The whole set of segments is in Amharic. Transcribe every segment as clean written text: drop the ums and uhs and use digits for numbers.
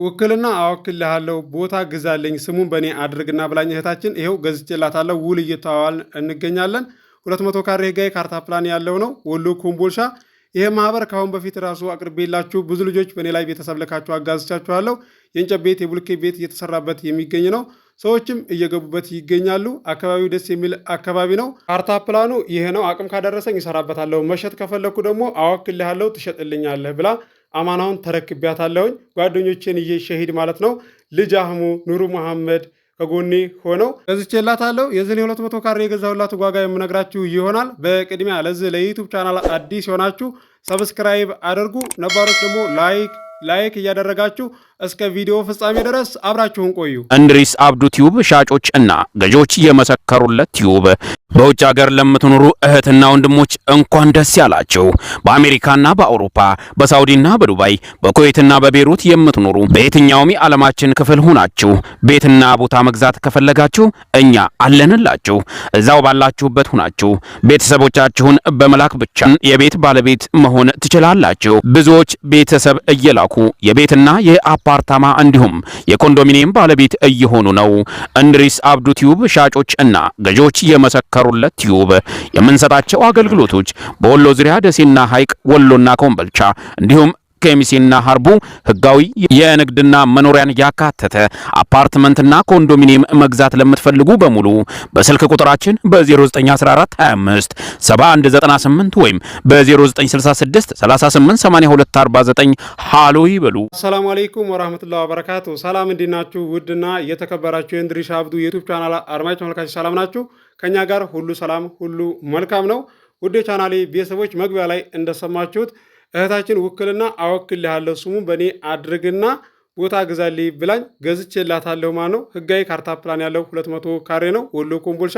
ውክልና አወክልሃለሁ ቦታ ግዛልኝ ስሙን በእኔ አድርግና ብላኝ እህታችን ይኸው ገዝቼላታለሁ። ውል እየተዋዋልን እንገኛለን። 200 ካሬ ህጋዊ ካርታ ፕላን ያለው ነው ወሎ ኮምቦልቻ። ይሄ ማህበር ከአሁን በፊት ራሱ አቅርቤላችሁ ብዙ ልጆች በእኔ ላይ ቤተሰብ ልካችሁ አጋዝቻችኋለሁ። የእንጨት ቤት የቡልኬ ቤት እየተሰራበት የሚገኝ ነው። ሰዎችም እየገቡበት ይገኛሉ። አካባቢው ደስ የሚል አካባቢ ነው። ካርታ ፕላኑ ይሄ ነው። አቅም ካደረሰኝ ይሰራበታለሁ። መሸጥ ከፈለኩ ደግሞ አወክልሃለሁ ትሸጥልኛለህ ብላ አማናውን ተረክቢያታለሁኝ። ጓደኞቼን ሸሂድ ማለት ነው ልጅ አህሙ ኑሩ መሐመድ ከጎኔ ሆነው ገዝቼላታለሁ። የዚህን 200 ካሬ የገዛሁላት ዋጋ የምነግራችሁ ይሆናል። በቅድሚያ ለዚህ ለዩቲዩብ ቻናል አዲስ የሆናችሁ ሰብስክራይብ አድርጉ፣ ነባሮች ደግሞ ላይክ እያደረጋችሁ እስከ ቪዲዮ ፍጻሜ ድረስ አብራችሁን ቆዩ። እንድሪስ አብዱ ቲዩብ ሻጮች እና ገዢዎች የመሰከሩለት ቲዩብ። በውጭ ሀገር ለምትኖሩ እህትና ወንድሞች እንኳን ደስ ያላችሁ። በአሜሪካና በአውሮፓ በሳውዲና በዱባይ በኩዌትና በቤሩት የምትኖሩ በየትኛውም የዓለማችን ክፍል ሆናችሁ ቤትና ቦታ መግዛት ከፈለጋችሁ እኛ አለንላችሁ። እዛው ባላችሁበት ሆናችሁ ቤተሰቦቻችሁን በመላክ ብቻ የቤት ባለቤት መሆን ትችላላችሁ። ብዙዎች ቤተሰብ እየላኩ የቤትና የአፓርታማ እንዲሁም የኮንዶሚኒየም ባለቤት እየሆኑ ነው። እንድሪስ አብዱ ቲዩብ ሻጮች እና ገዢዎች የመሰከሩለት ቲዩብ። የምንሰጣቸው አገልግሎቶች በወሎ ዙሪያ ደሴና ሐይቅ፣ ወሎና ኮምቦልቻ እንዲሁም ከሚሴና ሀርቡ ህጋዊ የንግድና መኖሪያን ያካተተ አፓርትመንትና ኮንዶሚኒየም መግዛት ለምትፈልጉ በሙሉ በስልክ ቁጥራችን በ091425 7198 ወይም በ0966 388249 ሃሎ ይበሉ። ሰላም አለይኩም ወራህመቱላሂ ወበረካቱ። ሰላም እንዲናችሁ ውድና የተከበራችሁ የእንድሪስ አብዱ የዩቲዩብ ቻናል አድማጭ ተመልካቾች ሰላም ናችሁ? ከኛ ጋር ሁሉ ሰላም ሁሉ መልካም ነው። ውድ ቻናሌ ቤተሰቦች መግቢያ ላይ እንደሰማችሁት እህታችን ውክልና አወክልሃለሁ ስሙን በእኔ አድርግና ቦታ ግዛልኝ ብላኝ ገዝቼላታለሁ ማለት ነው። ህጋዊ ካርታ ፕላን ያለው 200 ካሬ ነው ወሎ ኮምቦልቻ።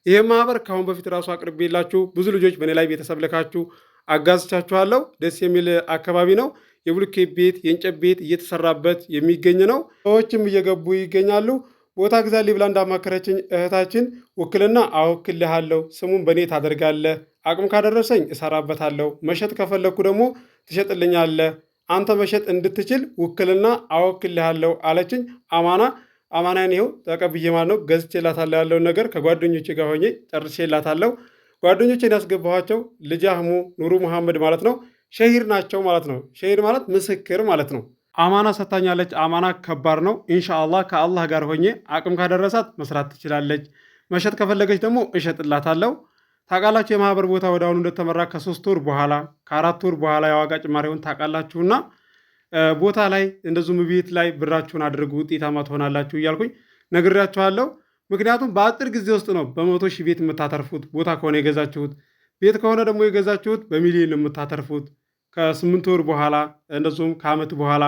ይሄ ማህበር ከአሁን በፊት ራሱ አቅርቤላችሁ ብዙ ልጆች በእኔ ላይ ቤተሰብ ልካችሁ አጋዝቻችኋለሁ። ደስ የሚል አካባቢ ነው። የቡልኬ ቤት የእንጨት ቤት እየተሰራበት የሚገኝ ነው። ሰዎችም እየገቡ ይገኛሉ። ቦታ ግዛልኝ ብላ እንዳማከረችኝ እህታችን ውክልና አወክልሃለሁ ስሙን በእኔ ታደርጋለህ፣ አቅም ካደረሰኝ እሰራበታለሁ፣ መሸጥ ከፈለኩ ደግሞ ትሸጥልኛለህ፣ አንተ መሸጥ እንድትችል ውክልና አወክልሃለሁ አለችኝ። አማናን ይኸው ተቀብዬ ማለት ነው ገዝቼላታለሁ። ያለውን ነገር ከጓደኞቼ ጋር ሆኜ ጨርሼላታለሁ። ጓደኞቼን ያስገባኋቸው ልጅ አህሙ ኑሩ መሐመድ ማለት ነው ሸሂድ ናቸው ማለት ነው። ሸሂድ ማለት ምስክር ማለት ነው። አማና ሰታኛለች። አማና ከባድ ነው። ኢንሻአላህ ከአላህ ጋር ሆኜ አቅም ካደረሳት መስራት ትችላለች። መሸጥ ከፈለገች ደግሞ እሸጥላታለሁ። ታውቃላችሁ የማህበር ቦታ ወደ አሁኑ እንደተመራ ከ3 ወር በኋላ ከ4 ወር በኋላ የዋጋ ጭማሪውን ታውቃላችሁና ቦታ ላይ እንደዚሁም ቤት ላይ ብራችሁን አድርጉ ውጤታማ ትሆናላችሁ እያልኩኝ ነግሬያችኋለሁ። ምክንያቱም በአጭር ጊዜ ውስጥ ነው በ100 ሺህ ቤት የምታተርፉት። ቦታ ከሆነ የገዛችሁት፣ ቤት ከሆነ ደግሞ የገዛችሁት በሚሊዮን የምታተርፉት ከ8 ወር በኋላ እንደዚሁም ከዓመት በኋላ።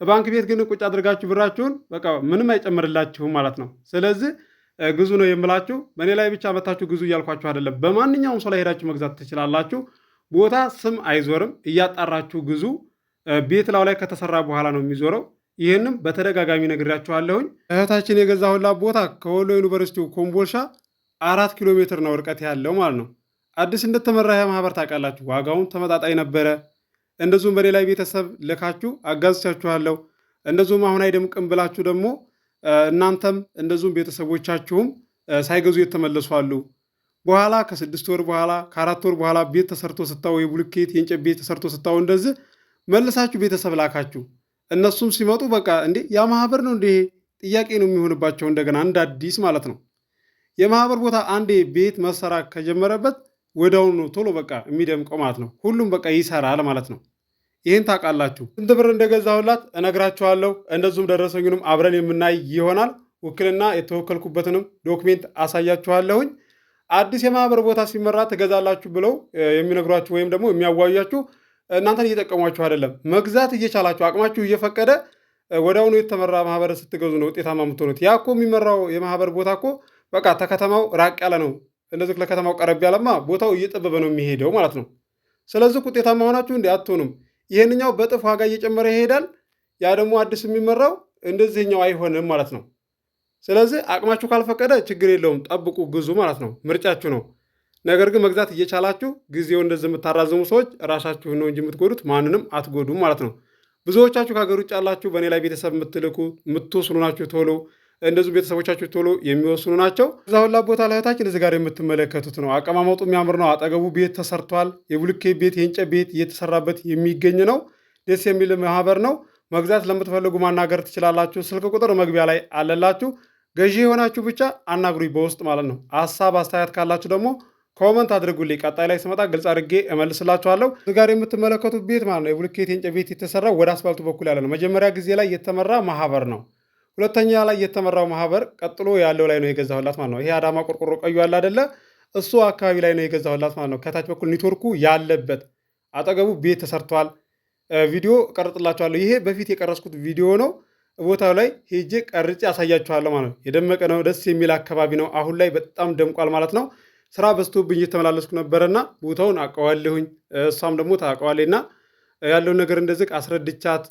ባንክ ቤት ግን ቁጭ አድርጋችሁ ብራችሁን በቃ ምንም አይጨምርላችሁም ማለት ነው። ስለዚህ ግዙ ነው የምላችሁ። በእኔ ላይ ብቻ መታችሁ ግዙ እያልኳችሁ አይደለም። በማንኛውም ሰው ላይ ሄዳችሁ መግዛት ትችላላችሁ። ቦታ ስም አይዞርም። እያጣራችሁ ግዙ። ቤት ላው ላይ ከተሰራ በኋላ ነው የሚዞረው። ይህንም በተደጋጋሚ ነግሬያችኋለሁኝ። እህታችን የገዛሁላት ቦታ ከወሎ ዩኒቨርሲቲው ኮምቦልቻ 4 ኪሎ ሜትር ነው ርቀት ያለው ማለት ነው። አዲስ እንደተመራ ማህበር ታውቃላችሁ። ዋጋውን ተመጣጣኝ ነበረ። እንደዚሁም በእኔ ላይ ቤተሰብ ልካችሁ አጋዝቻችኋለሁ። እንደዚሁም አሁን አይደምቅም ብላችሁ ደግሞ እናንተም እንደዚሁም ቤተሰቦቻችሁም ሳይገዙ የተመለሱ አሉ። በኋላ ከ6 ወር በኋላ ከ4 ወር በኋላ ቤት ተሰርቶ ስታው የቡልኬት የእንጨት ቤት ተሰርቶ ስታው እንደዚህ መልሳችሁ ቤተሰብ ላካችሁ። እነሱም ሲመጡ በቃ እንዴ ያ ማህበር ነው እንዴ ጥያቄ ነው የሚሆንባቸው እንደገና እንደ አዲስ ማለት ነው። የማህበር ቦታ አንዴ ቤት መሰራት ከጀመረበት ወዳውኑ ቶሎ በቃ የሚደምቀው ማለት ነው። ሁሉም በቃ ይሰራል ማለት ነው። ይህን ታውቃላችሁ። ስንት ብር እንደገዛሁላት እነግራችኋለሁ። እንደዚሁም ደረሰኙንም አብረን የምናይ ይሆናል። ውክልና የተወከልኩበትንም ዶክሜንት አሳያችኋለሁኝ። አዲስ የማህበር ቦታ ሲመራ ትገዛላችሁ ብለው የሚነግሯችሁ ወይም ደግሞ የሚያዋያችሁ እናንተን እየጠቀሟችሁ አይደለም። መግዛት እየቻላችሁ አቅማችሁ እየፈቀደ ወዳውኑ የተመራ ማህበር ስትገዙ ነው ውጤታማ የምትሆኑት። ያ እኮ የሚመራው የማህበር ቦታ እኮ በቃ ተከተማው ራቅ ያለ ነው። እንደዚህ ለከተማው ቀረብ ያለማ ቦታው እየጠበበ ነው የሚሄደው ማለት ነው። ስለዚህ ውጤታማ ሆናችሁ እንዴ አትሆኑም። ይሄንኛው በጥፍ ዋጋ እየጨመረ ይሄዳል። ያ ደግሞ አዲስ የሚመራው እንደዚህኛው አይሆንም ማለት ነው። ስለዚህ አቅማችሁ ካልፈቀደ ችግር የለውም፣ ጠብቁ፣ ግዙ ማለት ነው። ምርጫችሁ ነው። ነገር ግን መግዛት እየቻላችሁ ጊዜው እንደዚህ የምታራዝሙ ሰዎች ራሳችሁን ነው እንጂ የምትጎዱት ማንንም አትጎዱም ማለት ነው። ብዙዎቻችሁ ከሀገር ውጭ ያላችሁ በእኔ ላይ ቤተሰብ የምትልኩ የምትወስኑ ናችሁ። ቶሎ እንደዚሁ ቤተሰቦቻችሁ ቶሎ የሚወስኑ ናቸው። እዛ ሁላ ቦታ ለእህታችን እዚህ ጋር የምትመለከቱት ነው። አቀማመጡ የሚያምር ነው። አጠገቡ ቤት ተሰርቷል። የብሎኬት ቤት የእንጨት ቤት እየተሰራበት የሚገኝ ነው። ደስ የሚል ማህበር ነው። መግዛት ለምትፈልጉ ማናገር ትችላላችሁ። ስልክ ቁጥር መግቢያ ላይ አለላችሁ። ገዢ የሆናችሁ ብቻ አናግሩኝ በውስጥ ማለት ነው። ሀሳብ አስተያየት ካላችሁ ደግሞ ኮመንት አድርጉልኝ። ቀጣይ ላይ ስመጣ ግልጽ አድርጌ እመልስላችኋለሁ። እዚህ ጋር የምትመለከቱት ቤት ማለት ነው የብሎኬት የእንጨት ቤት የተሰራው ወደ አስፋልቱ በኩል ያለ ነው። መጀመሪያ ጊዜ ላይ የተመራ ማህበር ነው። ሁለተኛ ላይ የተመራው ማህበር ቀጥሎ ያለው ላይ ነው የገዛሁላት ማለት ነው። ይሄ አዳማ ቆርቆሮ ቀዩ ያለ አይደለ? እሱ አካባቢ ላይ ነው የገዛሁላት ማለት ነው። ከታች በኩል ኔትወርኩ ያለበት አጠገቡ ቤት ተሰርቷል። ቪዲዮ ቀርጥላችኋለሁ። ይሄ በፊት የቀረስኩት ቪዲዮ ነው። ቦታው ላይ ሄጄ ቀርጬ አሳያችኋለሁ ማለት ነው። የደመቀ ነው፣ ደስ የሚል አካባቢ ነው። አሁን ላይ በጣም ደምቋል ማለት ነው። ስራ በዝቶብኝ እየተመላለስኩ ነበረና ቦታውን አውቀዋለሁኝ፣ እሷም ደግሞ ታውቀዋለችና ያለውን ነገር እንደዚህ አስረድቻት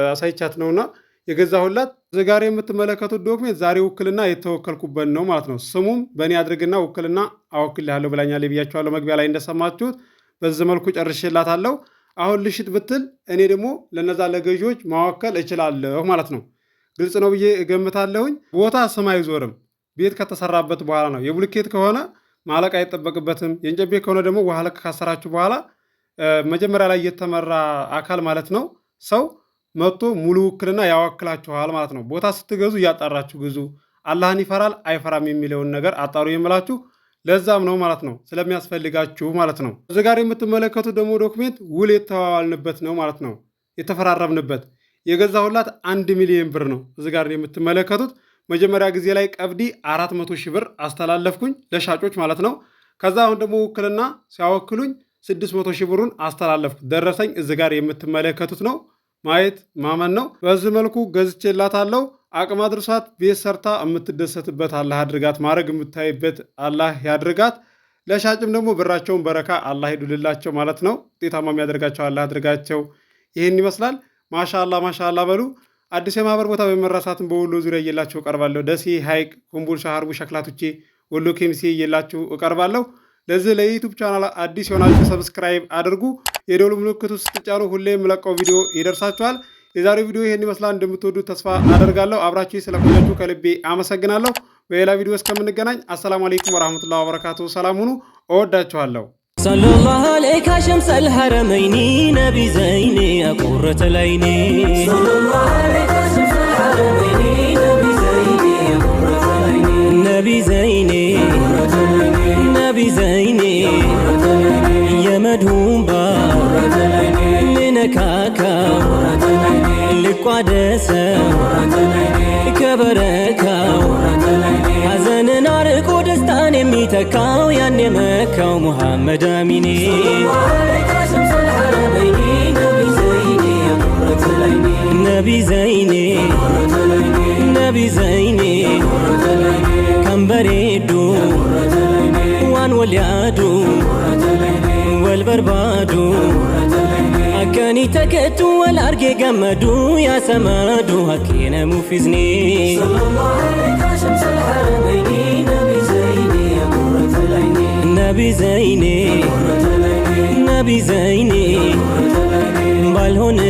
አሳይቻት ነውና የገዛሁላት። እዚህ ጋር የምትመለከቱት ዶክሜንት ዛሬ ውክልና የተወከልኩበት ነው ማለት ነው። ስሙም በእኔ አድርግና ውክልና አወክልሃለሁ ብላኛለች ብያችኋለሁ። መግቢያ ላይ እንደሰማችሁት በዚህ መልኩ ጨርሼላታለሁ። አሁን ልሽጥ ብትል እኔ ደግሞ ለነዛ ለገዢዎች ማወከል እችላለሁ ማለት ነው። ግልጽ ነው ብዬ እገምታለሁኝ። ቦታ ስም አይዞርም፣ ቤት ከተሰራበት በኋላ ነው። የብሎኬት ከሆነ ማለቅ አይጠበቅበትም። የእንጨት ቤት ከሆነ ደግሞ ውሃ ልክ ካሰራችሁ በኋላ መጀመሪያ ላይ የተመራ አካል ማለት ነው ሰው መጥቶ ሙሉ ውክልና ያወክላችኋል ማለት ነው። ቦታ ስትገዙ እያጣራችሁ ግዙ። አላህን ይፈራል አይፈራም የሚለውን ነገር አጣሩ የምላችሁ ለዛም ነው ማለት ነው፣ ስለሚያስፈልጋችሁ ማለት ነው። እዚህ ጋር የምትመለከቱት ደግሞ ዶክሜንት ውል የተዋዋልንበት ነው ማለት ነው። የተፈራረምንበት የገዛሁላት 1 ሚሊዮን ብር ነው። እዚህ ጋር የምትመለከቱት መጀመሪያ ጊዜ ላይ ቀብዲ 400 ሺህ ብር አስተላለፍኩኝ ለሻጮች ማለት ነው። ከዛ አሁን ደግሞ ውክልና ሲያወክሉኝ 600 ሺህ ብሩን አስተላለፍኩ። ደረሰኝ እዚህ ጋር የምትመለከቱት ነው። ማየት ማመን ነው። በዚህ መልኩ ገዝቼላታለሁ። አቅም አድርሷት ቤት ሰርታ የምትደሰትበት አላህ አድርጋት። ማድረግ የምታይበት አላህ ያድርጋት። ለሻጭም ደግሞ ብራቸውን በረካ አላህ ሂዱልላቸው ማለት ነው። ውጤታማ የሚያደርጋቸው አላህ አድርጋቸው። ይህን ይመስላል። ማሻላ ማሻላ በሉ። አዲስ የማህበር ቦታ በመራሳትን በወሎ ዙሪያ እየላችሁ እቀርባለሁ። ደሴ፣ ሐይቅ፣ ኮምቦልቻ፣ ሀርቡ፣ ሸክላቶቼ፣ ወሎ ኬሚሴ እየላችሁ እቀርባለሁ። ለዚህ ለዩቱብ ቻናል አዲስ የሆናችሁ ሰብስክራይብ አድርጉ። የደወል ምልክቱ ስትጫኑ ሁሌ የምለቀው ቪዲዮ ይደርሳችኋል። የዛሬው ቪዲዮ ይሄን ይመስላል። እንደምትወዱት ተስፋ አደርጋለሁ። አብራችሁ ስለቆያችሁ ከልቤ አመሰግናለሁ። በሌላ ቪዲዮ እስከምንገናኝ አሰላሙ አለይኩም ወራህመቱላሂ ወበረካቱ። ሰላም ሁኑ። እወዳችኋለሁ። ሰለላሁ ዐለይከ ሸምሰል ሐረመይኒ ነቢ ዘይኒ ቁረተ ዐይኒ ሰለላሁ ዐለይከ ሸምሰል ሐረመይኒ ነቢ ዘይኒ ቁረተ ዐይኒ ነቢ ዘይኒ ነቢ ዘይኒ የመድሁምባ ምነካካ ልቋደሰ ከበረካው ሐዘንን አርቆ ደስታን የሚተካው ያን የመካው ሙሐመድ አሚኔ ነቢ ዘይኔ ነቢ ዘይኔ ከንበሬዱ ዋን ወልያዱ ወልበርባዱ አከኒ ተከቱ ወልአርጌ ገመዱ ያሰመዱ ሀኬነ ሙፊዝኒ ነቢ ዘይኔ ነቢ ዘይኔ ባልሆነ